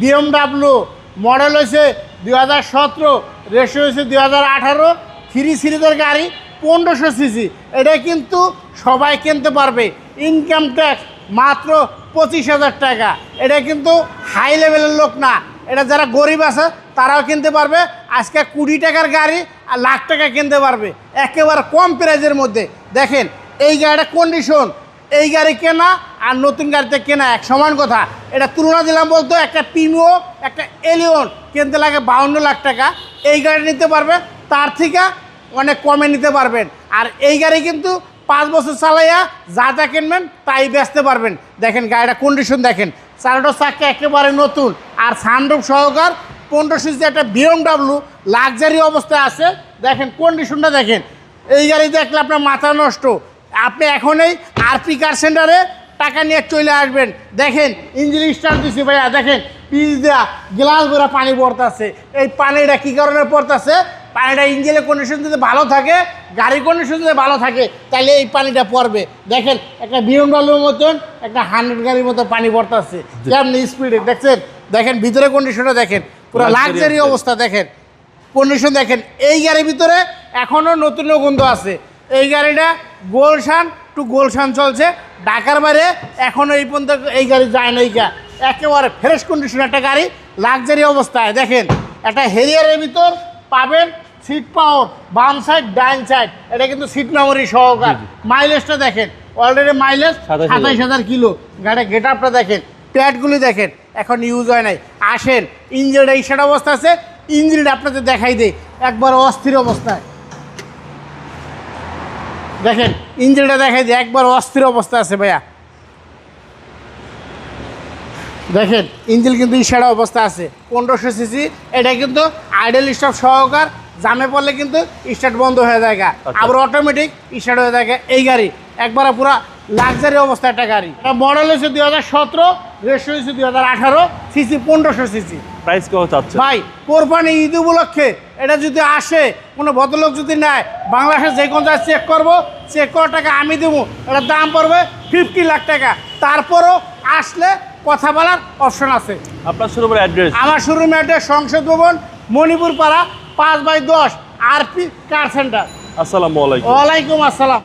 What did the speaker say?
BMW model হয়েছে 2017, ratio হয়েছে 2018, 3 সিরিজের গাড়ি, 1500 সিসি। এটা কিন্তু সবাই কিনতে পারবে। ইনকাম ট্যাক্স মাত্র 25,000 টাকা। এটা কিন্তু হাই লেভেলের লোক না, এটা যারা গরিব আছে তারাও কিনতে পারবে। আজকে 20 টাকার গাড়ি আর লাখ টাকা কিনতে পারবে একেবারে কম প্রাইজের মধ্যে। দেখেন এই গাড়িটা কন্ডিশন, এই গাড়ি কেনা আর নতুন গাড়িতে কেনা এক সমান কথা। এটা তুলনা দিলাম বলতো, একটা প্রিমিও একটা এলিয়ন কিনতে লাগে 52 লাখ টাকা, এই গাড়ি নিতে পারবে তার থেকে অনেক কমে নিতে পারবেন। আর এই গাড়ি কিন্তু 5 বছর চালাইয়া যা যা কিনবেন তাই বেচতে পারবেন। দেখেন গাড়িটা কন্ডিশন দেখেন, চারটা চাকা একেবারে নতুন আর সানরুফ সহকার 1500 সিসি একটা BMW লাক্সারি অবস্থায় আছে। দেখেন কন্ডিশনটা দেখেন, এই গাড়ি দেখলে আপনার মাথা নষ্ট। আপনি এখনই আরপি কার সেন্টারে টাকা নিয়ে চলে আসবেন। দেখেন ইঞ্জিন স্টার্ট দিছি ভাইয়া, দেখেন পিচ দেওয়া গ্লাস ভরা পানি পড়তেছে। এই পানিটা কী কারণে পড়তেছে? পানিটা ইঞ্জিনের কন্ডিশন যদি ভালো থাকে, গাড়ির কন্ডিশন যদি ভালো থাকে, তাহলে এই পানিটা পড়বে। দেখেন একটা BMW মতন একটা 100 গাড়ির মতো পানি পড়তেছে, যেমনি স্পিডে দেখছেন। দেখেন ভিতরে কন্ডিশনটা দেখেন, পুরো লাক্সারি অবস্থা। দেখেন কন্ডিশন দেখেন। এই গাড়ির ভিতরে এখনও নতুন গন্ধ আছে। এই গাড়িটা গুলশান টু গুলশান চলছে, ঢাকার বাইরে এখনও এই পর্যন্ত এই গাড়ি যায় না। একেবারে ফ্রেশ কন্ডিশন একটা গাড়ি, লাক্সারি অবস্থায়। দেখেন একটা হেরিয়ারের ভিতর পাবেন সিট পাওয়ার, বাম সাইড ডাইন সাইড, এটা কিন্তু সিট মেমোরি সহকার। মাইলেজটা দেখেন, অলরেডি মাইলেজ 27,000 কিলো। গাড়ির গেট আপটা দেখেন, প্যাডগুলি দেখেন, এখন ইউজ হয় নাই। আসেন ইঞ্জিনটা এই সেট অবস্থা আছে, ইঞ্জিনটা আপনাদের দেখাই দেয় একবার অস্থির অবস্থায়। দেখেন ইঞ্জিনটা দেখাই দিই, একবার অস্থির অবস্থা আছে ভাইয়া। দেখেন ইঞ্জিন কিন্তু ইশারা অবস্থা আছে, 1500 সিসি। এটা কিন্তু আইডল স্টপ সহকার, জামে পড়লে কিন্তু স্টার্ট বন্ধ হয়ে যায়, আবার অটোমেটিক স্টার্ট হয়ে যায়। এই গাড়ি একবার পুরা লাক্সারি অবস্থা একটা গাড়ি। এটা মডেল হয়েছে 2017, রেশিও হয়েছে 2018, সিসি 1500 সিসি। প্রাইস কত চাচ্ছে ভাই কোরবানি ঈদ উপলক্ষে এটা যদি আসে, কোনো ভদ্রলোক যদি নেয়, বাংলাদেশে যে কোনো জায়গায় চেক করবো, চেক করার টাকা আমি দেবো। এটার দাম পড়বে 50 লাখ টাকা। তারপরও আসলে কথা বলার অপশন আছে। আপনার শোরুমের অ্যাড্রেস? আমার শোরুমের অ্যাড্রেস সংসদ ভবন, মণিপুর পাড়া, 5/10, আরপি কার সেন্টার। আসসালামু আলাইকুম। ওয়ালাইকুম আসসালাম।